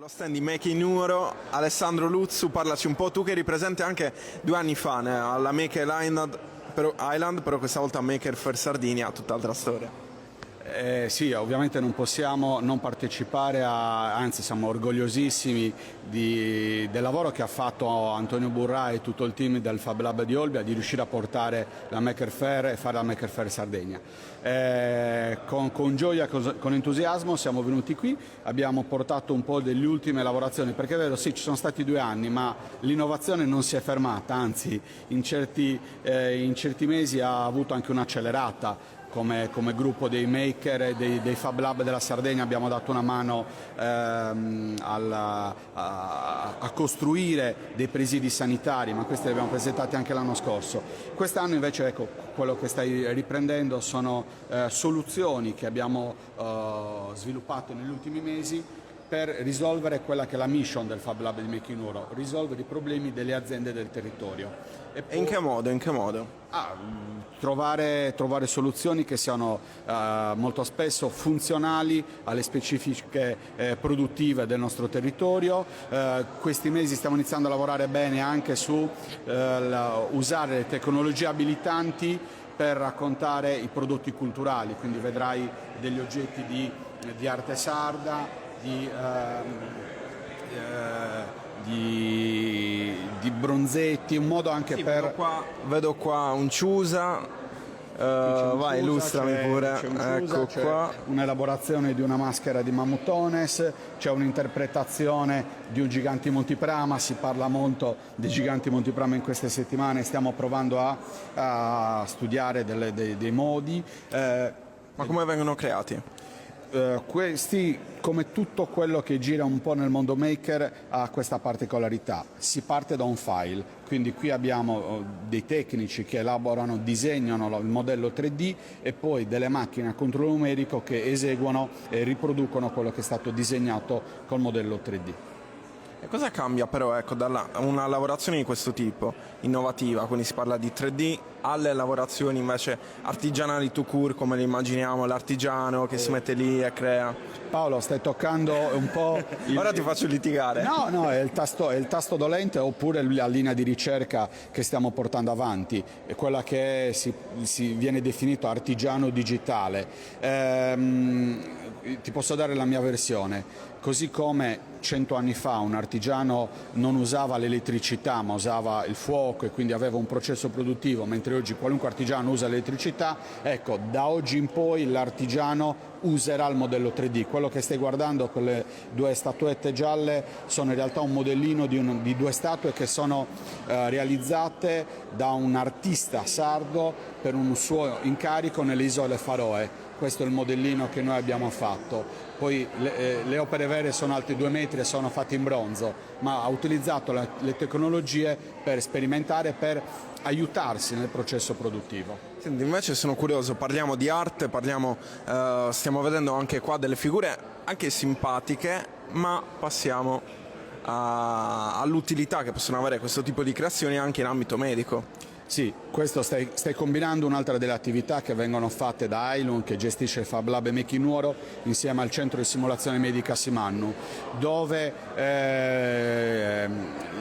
Lo stand di Make in Nuoro, Alessandro Luzzu, parlaci un po', tu che eri presente anche 2 anni fa alla Maker Island, però questa volta a Maker Faire Sardinia, tutt'altra storia. Sì, ovviamente non possiamo non partecipare, anzi siamo orgogliosissimi del lavoro che ha fatto Antonio Burra e tutto il team del Fab Lab di Olbia di riuscire a portare la Maker Faire e fare la Maker Faire Sardegna. Con gioia, con entusiasmo siamo venuti qui, abbiamo portato un po' delle ultime lavorazioni, perché è vero, sì, ci sono stati 2 anni, ma l'innovazione non si è fermata, anzi in certi mesi ha avuto anche un'accelerata. Come gruppo dei maker e dei Fab Lab della Sardegna abbiamo dato una mano a costruire dei presidi sanitari, ma questi li abbiamo presentati anche l'anno scorso. Quest'anno invece, ecco, quello che stai riprendendo sono soluzioni che abbiamo sviluppato negli ultimi mesi per risolvere quella che è la mission del Fab Lab di Make in Nuoro, risolvere i problemi delle aziende del territorio. E in che modo? Trovare soluzioni che siano molto spesso funzionali alle specifiche produttive del nostro territorio. Questi mesi stiamo iniziando a lavorare bene anche su usare le tecnologie abilitanti per raccontare i prodotti culturali, quindi vedrai degli oggetti di arte sarda, di bronzetti, un modo anche sì, per... Vedo qua un Ciusa, vai, illustrami pure. Ecco qua. Un'elaborazione di una maschera di Mammutones, c'è un'interpretazione di un Giganti Montiprama, si parla molto di Giganti Montiprama in queste settimane, stiamo provando a studiare dei modi. Ma come vengono creati? Questi, come tutto quello che gira un po' nel mondo maker, ha questa particolarità. Si parte da un file, quindi qui abbiamo dei tecnici che elaborano, disegnano il modello 3D e poi delle macchine a controllo numerico che eseguono e riproducono quello che è stato disegnato col modello 3D. E cosa cambia però, ecco, da una lavorazione di questo tipo, innovativa, quindi si parla di 3D, alle lavorazioni invece artigianali tout court, come le immaginiamo, l'artigiano che si mette lì e crea? Paolo, stai toccando un po'... Ora ti faccio litigare. No, è il tasto dolente oppure la linea di ricerca che stiamo portando avanti, è quella che si viene definito artigiano digitale. Ti posso dare la mia versione. Così come 100 anni fa un artigiano non usava l'elettricità ma usava il fuoco e quindi aveva un processo produttivo, mentre oggi qualunque artigiano usa l'elettricità, ecco, da oggi in poi l'artigiano userà il modello 3D. Quello che stai guardando, quelle 2 statuette gialle, sono in realtà un modellino di 2 statue che sono realizzate da un artista sardo per un suo incarico nelle isole Faroe. Questo è il modellino che noi abbiamo fatto. Poi le opere vere sono alte 2 metri e sono fatte in bronzo, ma ha utilizzato le tecnologie per sperimentare, per aiutarsi nel processo produttivo. Senti, invece sono curioso, parliamo di arte, stiamo vedendo anche qua delle figure anche simpatiche, ma passiamo all'utilità che possono avere questo tipo di creazioni anche in ambito medico. Sì, questo stai combinando un'altra delle attività che vengono fatte da Ailun, che gestisce il Fab Lab Make in Nuoro, insieme al centro di simulazione medica Simannu, dove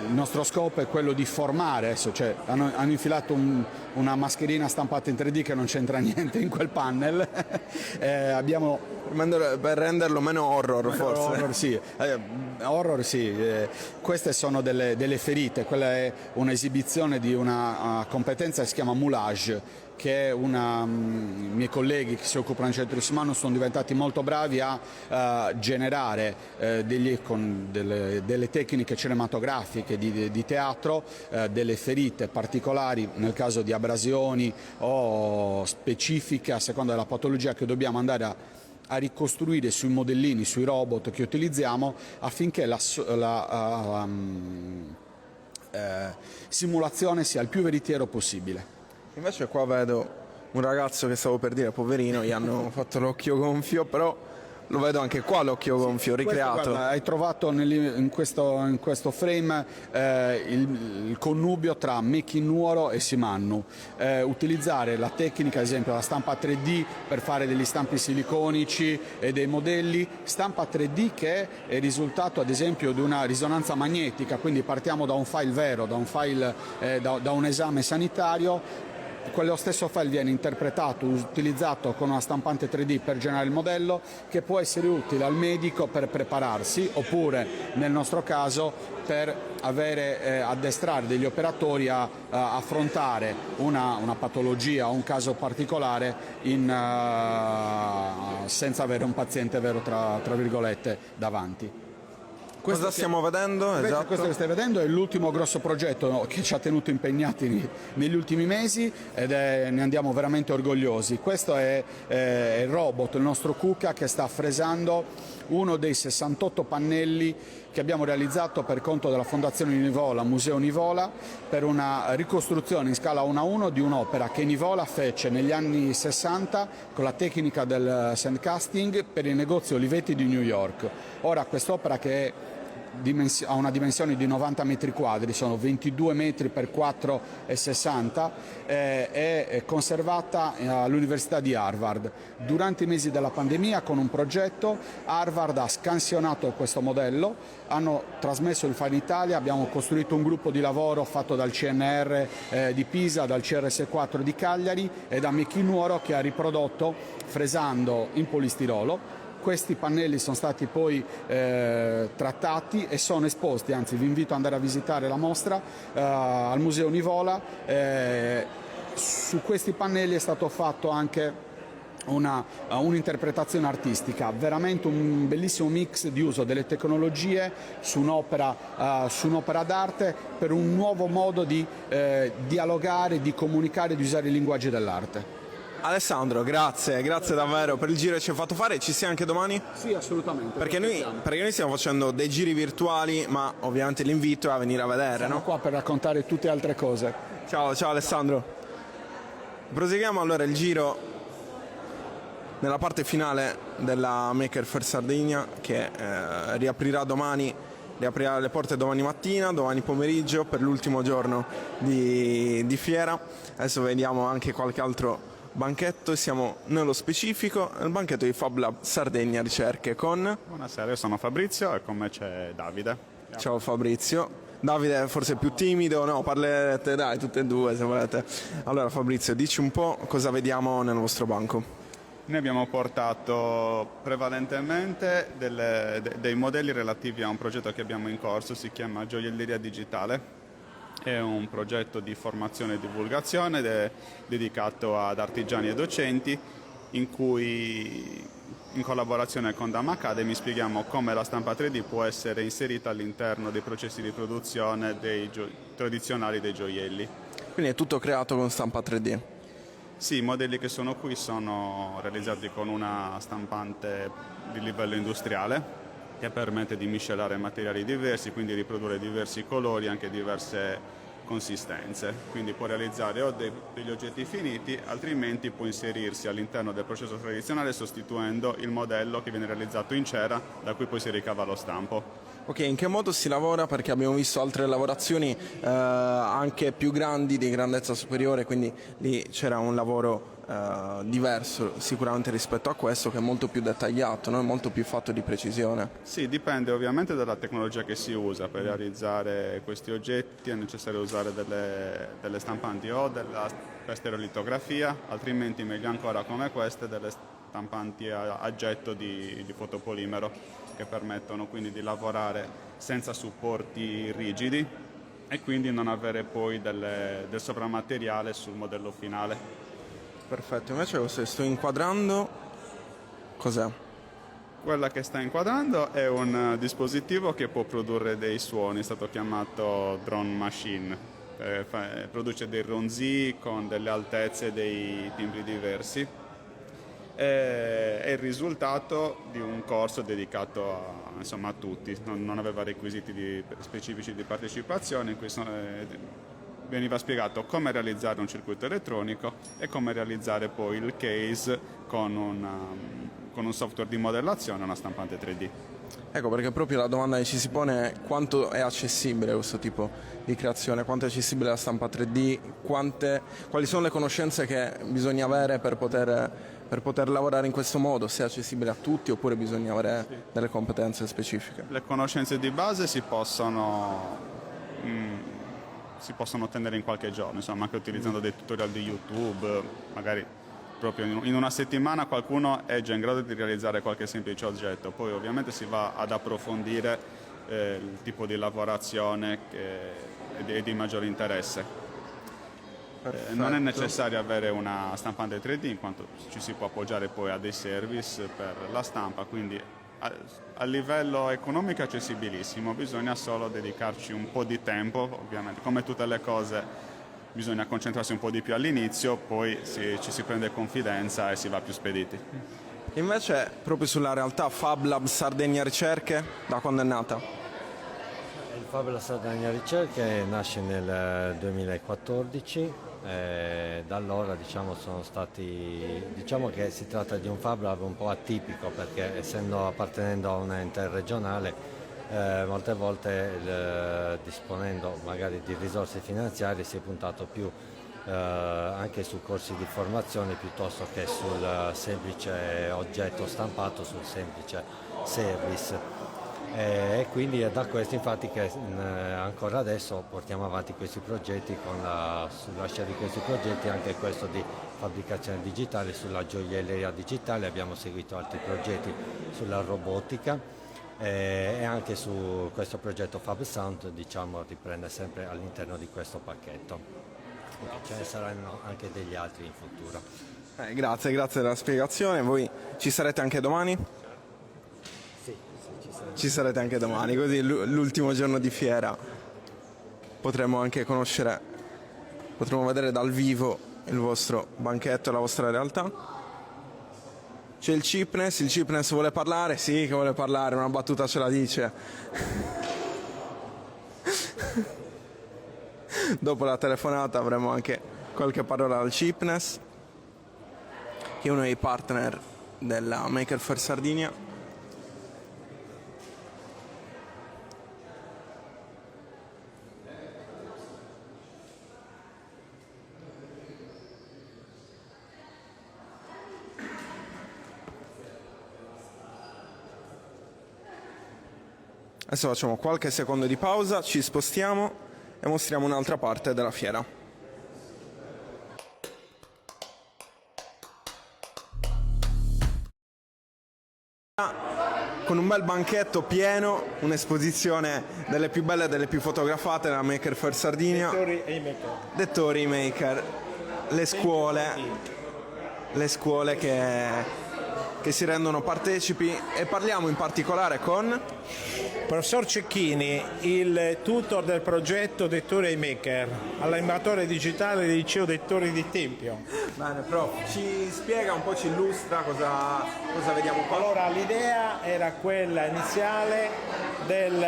il nostro scopo è quello di formare. Adesso, hanno infilato una mascherina stampata in 3D che non c'entra niente in quel panel. Per renderlo meno horror, forse. Horror sì. Queste sono delle ferite, quella è un'esibizione di una competenza che si chiama moulage, che i miei colleghi che si occupano del centro di Simannu sono diventati molto bravi a generare con delle tecniche cinematografiche di teatro, delle ferite particolari nel caso di abrasioni o specifiche a seconda della patologia che dobbiamo andare a ricostruire sui modellini, sui robot che utilizziamo, affinché la simulazione sia il più veritiero possibile. Invece qua vedo un ragazzo che stavo per dire, poverino, gli hanno fatto l'occhio gonfio, però lo vedo anche qua l'occhio gonfio, ricreato. Questo, guarda, hai trovato in questo frame il connubio tra Meki Nuoro e Simannu. Utilizzare la tecnica, ad esempio la stampa 3D per fare degli stampi siliconici e dei modelli, stampa 3D che è il risultato ad esempio di una risonanza magnetica, quindi partiamo da un file vero, da un file da un esame sanitario. Quello stesso file viene interpretato, utilizzato con una stampante 3D per generare il modello, che può essere utile al medico per prepararsi, oppure nel nostro caso per addestrare degli operatori a affrontare una patologia o un caso particolare senza avere un paziente vero tra virgolette davanti. Cosa stiamo vedendo? Esatto. Questo che stai vedendo è l'ultimo grosso progetto che ci ha tenuto impegnati negli ultimi mesi ed ne andiamo veramente orgogliosi. Questo è il robot, il nostro Kuka, che sta fresando uno dei 68 pannelli che abbiamo realizzato per conto della Fondazione Nivola, Museo Nivola, per una ricostruzione in scala 1:1 di un'opera che Nivola fece negli anni 60 con la tecnica del sandcasting per il negozio Olivetti di New York. Ora quest'opera, che ha una dimensione di 90 metri quadri, sono 22 metri per 4,60, è conservata all'Università di Harvard. Durante i mesi della pandemia, con un progetto, Harvard ha scansionato questo modello, hanno trasmesso il file in Italia, abbiamo costruito un gruppo di lavoro fatto dal CNR di Pisa, dal CRS4 di Cagliari e da Meki Nuoro, che ha riprodotto fresando in polistirolo. Questi pannelli sono stati poi trattati e sono esposti, anzi vi invito ad andare a visitare la mostra al Museo Nivola. Su questi pannelli è stato fatto anche un'interpretazione artistica, veramente un bellissimo mix di uso delle tecnologie su un'opera d'arte, per un nuovo modo di dialogare, di comunicare, di usare i linguaggi dell'arte. Alessandro, grazie davvero per il giro che ci hai fatto fare. Ci sei anche domani? Sì, assolutamente. Perché noi stiamo facendo dei giri virtuali, ma ovviamente l'invito è a venire a vedere, Siamo no? qua per raccontare tutte altre cose. Ciao Alessandro. Proseguiamo allora il giro nella parte finale della Maker Faire Sardegna, che riaprirà le porte domani mattina, domani pomeriggio, per l'ultimo giorno di fiera. Adesso vediamo anche qualche altro banchetto, siamo nello specifico nel banchetto di Fab Lab Sardegna Ricerche con... Buonasera, io sono Fabrizio e con me c'è Davide. Ciao Fabrizio. Davide è forse più timido, no? Parlerete, dai, tutte e due se volete. Allora Fabrizio, dici un po' cosa vediamo nel vostro banco. Noi abbiamo portato prevalentemente dei modelli relativi a un progetto che abbiamo in corso, si chiama Gioielleria Digitale. È un progetto di formazione e divulgazione dedicato ad artigiani e docenti, in cui in collaborazione con Dam Academy spieghiamo come la stampa 3D può essere inserita all'interno dei processi di produzione tradizionali dei gioielli. Quindi è tutto creato con stampa 3D? Sì, i modelli che sono qui sono realizzati con una stampante di livello industriale che permette di miscelare materiali diversi, quindi riprodurre diversi colori, anche diverse consistenze. Quindi può realizzare o degli oggetti finiti, altrimenti può inserirsi all'interno del processo tradizionale sostituendo il modello che viene realizzato in cera, da cui poi si ricava lo stampo. Ok, in che modo si lavora? Perché abbiamo visto altre lavorazioni anche più grandi, di grandezza superiore, quindi lì c'era un lavoro diverso sicuramente rispetto a questo, che è molto più dettagliato, no? È molto più fatto di precisione. Sì, dipende ovviamente dalla tecnologia che si usa. Per realizzare questi oggetti è necessario usare delle stampanti o per stereolitografia, altrimenti meglio ancora come queste, delle stampanti a getto di fotopolimero, che permettono quindi di lavorare senza supporti rigidi e quindi non avere poi del sopramateriale sul modello finale. Perfetto, invece questo sto inquadrando, cos'è? Quella che sta inquadrando è un dispositivo che può produrre dei suoni, è stato chiamato drone machine. Produce dei ronzii con delle altezze e dei timbri diversi. È il risultato di un corso dedicato a tutti, non aveva requisiti specifici di partecipazione, in cui veniva spiegato come realizzare un circuito elettronico e come realizzare poi il case con con un software di modellazione una stampante 3D. Ecco, perché proprio la domanda che ci si pone è quanto è accessibile questo tipo di creazione, quanto è accessibile la stampa 3D, quali sono le conoscenze che bisogna avere per poter lavorare in questo modo, se è accessibile a tutti oppure bisogna avere delle competenze specifiche. Le conoscenze di base si possono ottenere in qualche giorno, insomma, anche utilizzando dei tutorial di YouTube, magari proprio in una settimana qualcuno è già in grado di realizzare qualche semplice oggetto, poi ovviamente si va ad approfondire il tipo di lavorazione che è di maggiore interesse. Non è necessario avere una stampante 3D in quanto ci si può appoggiare poi a dei service per la stampa, quindi a livello economico è accessibilissimo, bisogna solo dedicarci un po' di tempo, ovviamente come tutte le cose bisogna concentrarsi un po' di più all'inizio, poi ci si prende confidenza e si va più spediti. Invece proprio sulla realtà Fab Lab Sardegna Ricerche, da quando è nata? Il Fab Lab Sardegna Ricerche nasce nel 2014, da allora diciamo che si tratta di un Fab Lab un po' atipico perché appartenendo a una interregionale molte volte disponendo magari di risorse finanziarie si è puntato più anche su corsi di formazione piuttosto che sul semplice oggetto stampato, sul semplice service. E quindi è da questo infatti che ancora adesso portiamo avanti questi progetti sulla scia di questi progetti anche questo di fabbricazione digitale, sulla gioielleria digitale, abbiamo seguito altri progetti sulla robotica. E anche su questo progetto Fab Sound diciamo riprende sempre all'interno di questo pacchetto. Ce ne saranno anche degli altri in futuro. Grazie della spiegazione. Voi ci sarete anche domani? Sì, ci sarete anche domani, così l'ultimo giorno di fiera potremo anche potremo vedere dal vivo il vostro banchetto e la vostra realtà. C'è il Cipnes vuole parlare? Sì, che vuole parlare, una battuta ce la dice. Dopo la telefonata avremo anche qualche parola al Cipnes, che è uno dei partner della Maker Faire Sardinia. Adesso facciamo qualche secondo di pausa, ci spostiamo e mostriamo un'altra parte della fiera. Con un bel banchetto pieno, un'esposizione delle più belle e delle più fotografate della Maker Faire Sardinia. Dettori e maker. Le scuole che si rendono partecipi, e parliamo in particolare con Professor Cecchini, il tutor del progetto Dettori e Maker, all'animatore digitale del liceo Dettori di Tempio. Bene, prof, ci spiega un po', ci illustra cosa vediamo qua? Allora, l'idea era quella iniziale del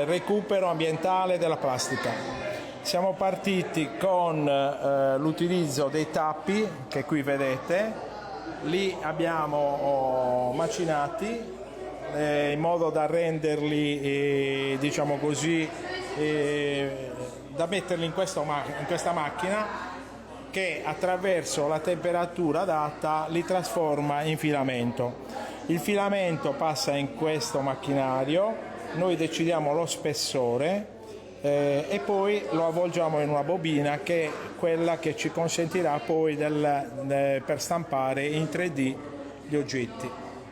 recupero ambientale della plastica. Siamo partiti con l'utilizzo dei tappi che qui vedete, li abbiamo macinati in modo da renderli, diciamo così, da metterli in questa macchina che attraverso la temperatura adatta li trasforma in filamento. Il filamento passa in questo macchinario, noi decidiamo lo spessore e poi lo avvolgiamo in una bobina che è quella che ci consentirà poi per stampare in 3D gli oggetti.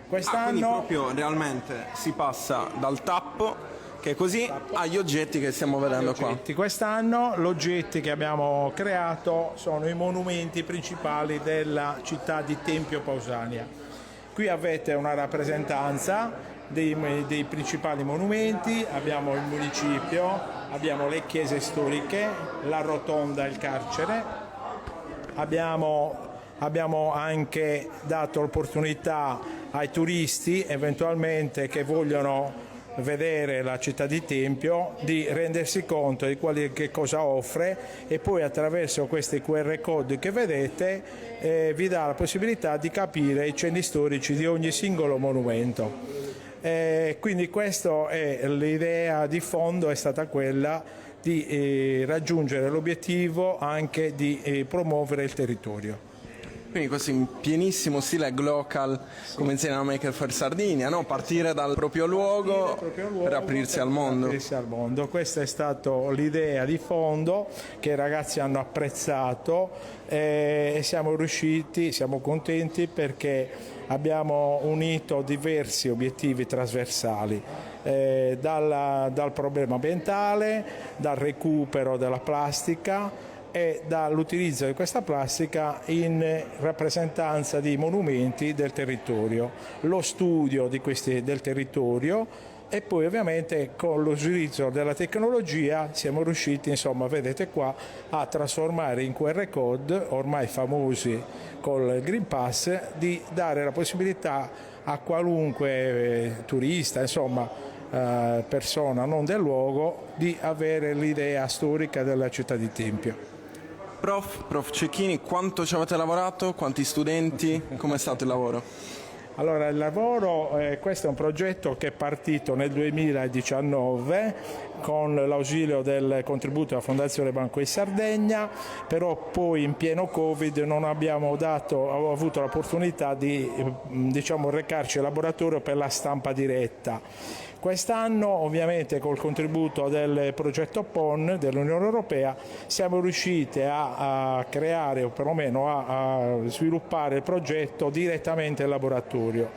Quindi proprio realmente si passa dal tappo, che è così, agli oggetti che stiamo vedendo qua. Quest'anno gli oggetti che abbiamo creato sono i monumenti principali della città di Tempio Pausania. Qui avete una rappresentanza dei principali monumenti, abbiamo il municipio, abbiamo le chiese storiche, la rotonda e il carcere, abbiamo anche dato l'opportunità ai turisti eventualmente che vogliono vedere la città di Tempio, di rendersi conto di che cosa offre, e poi attraverso questi QR code che vedete vi dà la possibilità di capire i cenni storici di ogni singolo monumento. Quindi questa è l'idea di fondo, è stata quella di raggiungere l'obiettivo anche di promuovere il territorio. Quindi questo in pienissimo stile glocal, come insegna la Maker Faire Sardinia, no? Partire dal proprio luogo per aprirsi al mondo. Questa è stata l'idea di fondo che i ragazzi hanno apprezzato e siamo contenti perché abbiamo unito diversi obiettivi trasversali, dal problema ambientale, dal recupero della plastica e dall'utilizzo di questa plastica in rappresentanza di monumenti del territorio, lo studio del territorio, e poi ovviamente con l'utilizzo della tecnologia siamo riusciti, insomma, vedete qua, a trasformare in QR code, ormai famosi col Green Pass, di dare la possibilità a qualunque turista, insomma, persona non del luogo, di avere l'idea storica della città di Tempio. Prof Cecchini, quanto ci avete lavorato? Quanti studenti? Com'è stato il lavoro? Allora, il lavoro, questo è un progetto che è partito nel 2019 con l'ausilio del contributo della Fondazione Banco di Sardegna, però poi in pieno Covid non abbiamo avuto l'opportunità di recarci al laboratorio per la stampa diretta. Quest'anno, ovviamente, col contributo del progetto PON dell'Unione Europea, siamo riusciti a creare, o perlomeno a sviluppare il progetto direttamente in laboratorio.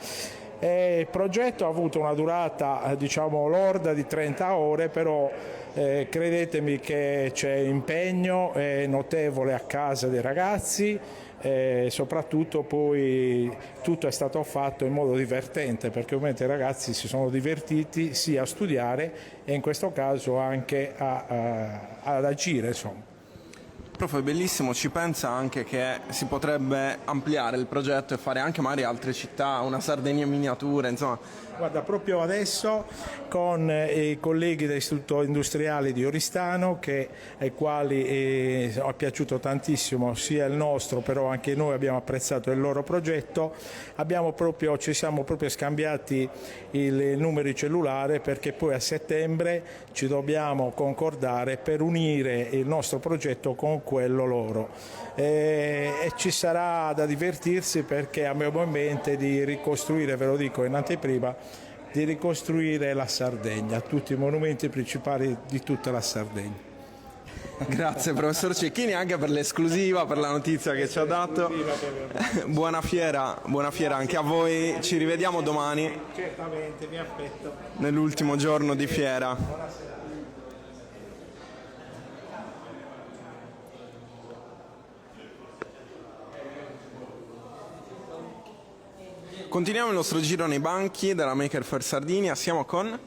Il progetto ha avuto una durata, lorda di 30 ore, però credetemi che c'è impegno notevole a casa dei ragazzi. Soprattutto poi tutto è stato fatto in modo divertente, perché ovviamente i ragazzi si sono divertiti sia a studiare e in questo caso anche ad agire, insomma. Prof, è bellissimo, ci pensa anche che si potrebbe ampliare il progetto e fare anche magari altre città, una Sardegna in miniatura, insomma. Guarda, proprio adesso con i colleghi dell'Istituto Industriale di Oristano, ai quali è piaciuto tantissimo sia il nostro, però anche noi abbiamo apprezzato il loro progetto, ci siamo proprio scambiati il numero cellulare, perché poi a settembre ci dobbiamo concordare per unire il nostro progetto con quello loro. E ci sarà da divertirsi, perché abbiamo in mente di ricostruire, ve lo dico in anteprima, di ricostruire la Sardegna, tutti i monumenti principali di tutta la Sardegna. Grazie professor Cecchini anche per l'esclusiva, per la notizia che ci ha dato. Buona fiera anche a voi, ci rivediamo domani. Certamente, mi aspetto. Nell'ultimo giorno di fiera. Continuiamo il nostro giro nei banchi della Maker Faire Sardinia, siamo con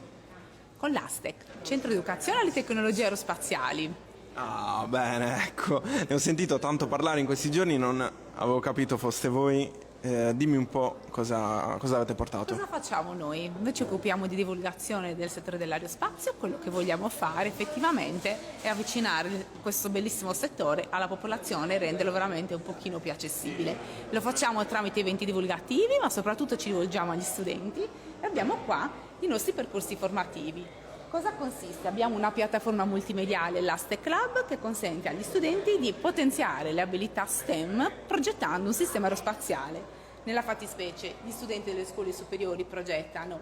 l'ASTEC, Centro di Educazione alle Tecnologie Aerospaziali. Ah, bene, ecco, ne ho sentito tanto parlare in questi giorni, non avevo capito foste voi. Dimmi un po' cosa avete portato. Cosa facciamo noi? Noi ci occupiamo di divulgazione del settore dell'aerospazio. Quello che vogliamo fare effettivamente è avvicinare questo bellissimo settore alla popolazione e renderlo veramente un pochino più accessibile. Lo facciamo tramite eventi divulgativi, ma soprattutto ci rivolgiamo agli studenti e abbiamo qua i nostri percorsi formativi. Cosa consiste? Abbiamo una piattaforma multimediale, l'ASTEC Lab, che consente agli studenti di potenziare le abilità STEM progettando un sistema aerospaziale. Nella fattispecie, gli studenti delle scuole superiori progettano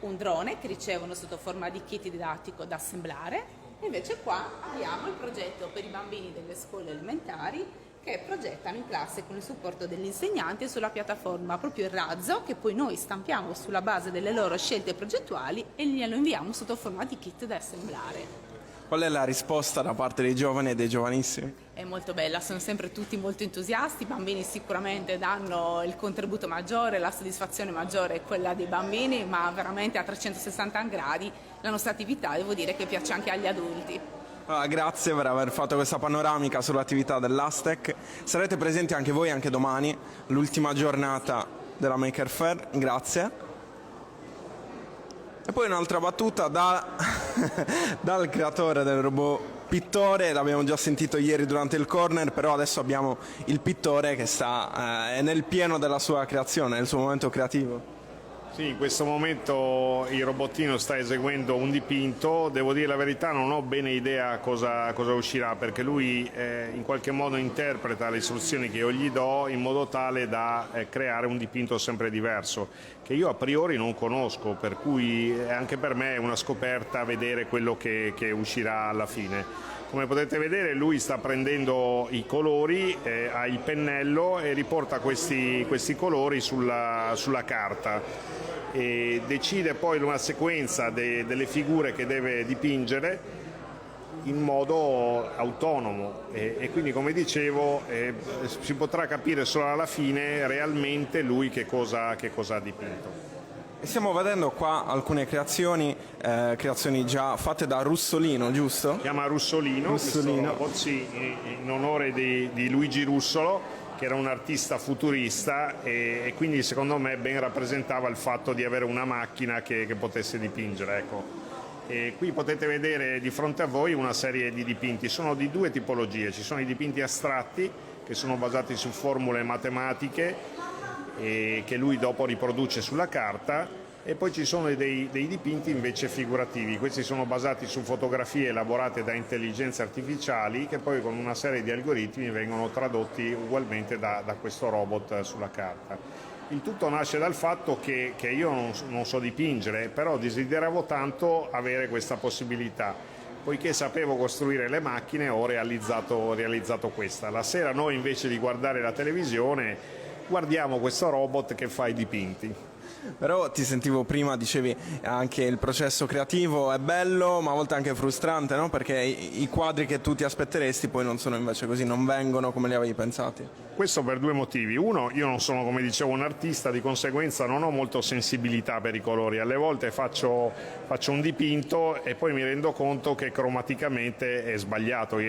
un drone che ricevono sotto forma di kit didattico da assemblare, e invece qua abbiamo il progetto per i bambini delle scuole elementari che progettano in classe con il supporto degli insegnanti sulla piattaforma proprio il razzo, che poi noi stampiamo sulla base delle loro scelte progettuali e glielo inviamo sotto forma di kit da assemblare. Qual è la risposta da parte dei giovani e dei giovanissimi? È molto bella, sono sempre tutti molto entusiasti, i bambini sicuramente danno il contributo maggiore, la soddisfazione maggiore è quella dei bambini, ma veramente a 360 gradi la nostra attività devo dire che piace anche agli adulti. Grazie per aver fatto questa panoramica sull'attività dell'ASTEC. Sarete presenti anche voi anche domani, l'ultima giornata della Maker Faire. Grazie. E poi un'altra battuta dal creatore del robot pittore, l'abbiamo già sentito ieri durante il corner, però adesso abbiamo il pittore che è nel pieno della sua creazione, nel suo momento creativo. Sì, in questo momento il robottino sta eseguendo un dipinto, devo dire la verità, non ho bene idea cosa uscirà, perché lui in qualche modo interpreta le istruzioni che io gli do in modo tale da creare un dipinto sempre diverso, che io a priori non conosco, per cui anche per me è una scoperta vedere quello che uscirà alla fine. Come potete vedere lui sta prendendo i colori, ha il pennello e riporta questi colori sulla carta e decide poi una sequenza delle figure che deve dipingere in modo autonomo e quindi, come dicevo, si potrà capire solo alla fine realmente lui che cosa ha dipinto. E stiamo vedendo qua alcune creazioni già fatte da Russolino, giusto? Si chiama Russolino. Questo robot, sì, in onore di Luigi Russolo, che era un artista futurista e quindi secondo me ben rappresentava il fatto di avere una macchina che potesse dipingere. Ecco. E qui potete vedere di fronte a voi una serie di dipinti, sono di due tipologie, ci sono i dipinti astratti che sono basati su formule matematiche e che lui dopo riproduce sulla carta, e poi ci sono dei dipinti invece figurativi. Questi sono basati su fotografie elaborate da intelligenze artificiali che poi con una serie di algoritmi vengono tradotti ugualmente da questo robot sulla carta. Il tutto nasce dal fatto che io non so dipingere, però desideravo tanto avere questa possibilità. Poiché sapevo costruire le macchine ho realizzato questa. La sera noi invece di guardare la televisione guardiamo questo robot che fa i dipinti. Però ti sentivo prima, dicevi anche il processo creativo è bello ma a volte anche frustrante, no? Perché i quadri che tu ti aspetteresti poi non sono invece così, non vengono come li avevi pensati. Questo per due motivi. Uno, io non sono, come dicevo, un artista, di conseguenza non ho molto sensibilità per i colori. Alle volte faccio un dipinto e poi mi rendo conto che cromaticamente è sbagliato.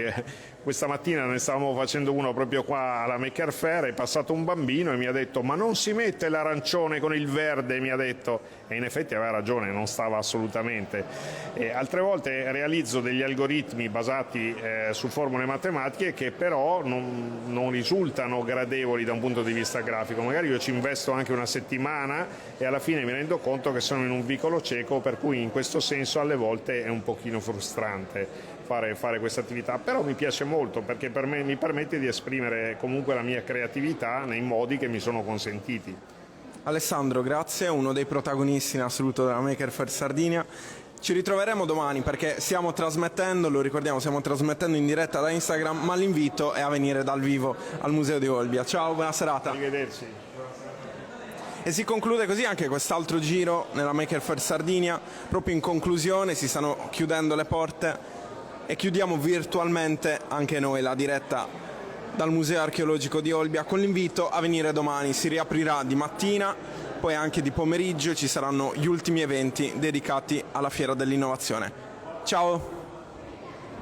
Questa mattina ne stavamo facendo uno proprio qua alla Maker Faire, è passato un bambino e mi ha detto "ma non si mette l'arancione con il verde", mi ha detto, e in effetti aveva ragione, non stava assolutamente. Altre volte realizzo degli algoritmi basati su formule matematiche che però non risultano gradevoli da un punto di vista grafico. Magari io ci investo anche una settimana e alla fine mi rendo conto che sono in un vicolo cieco, per cui in questo senso alle volte è un pochino frustrante fare questa attività, però mi piace molto perché per me mi permette di esprimere comunque la mia creatività nei modi che mi sono consentiti. Alessandro, grazie, uno dei protagonisti in assoluto della Maker Faire Sardinia. Ci ritroveremo domani perché stiamo trasmettendo, lo ricordiamo, stiamo trasmettendo in diretta da Instagram, ma l'invito è a venire dal vivo al Museo di Olbia. Ciao, buona serata. Arrivederci. E si conclude così anche quest'altro giro nella Maker Faire Sardinia. Proprio in conclusione si stanno chiudendo le porte e chiudiamo virtualmente anche noi la diretta dal Museo Archeologico di Olbia con l'invito a venire domani. Si riaprirà di mattina, poi anche di pomeriggio ci saranno gli ultimi eventi dedicati alla Fiera dell'Innovazione. Ciao!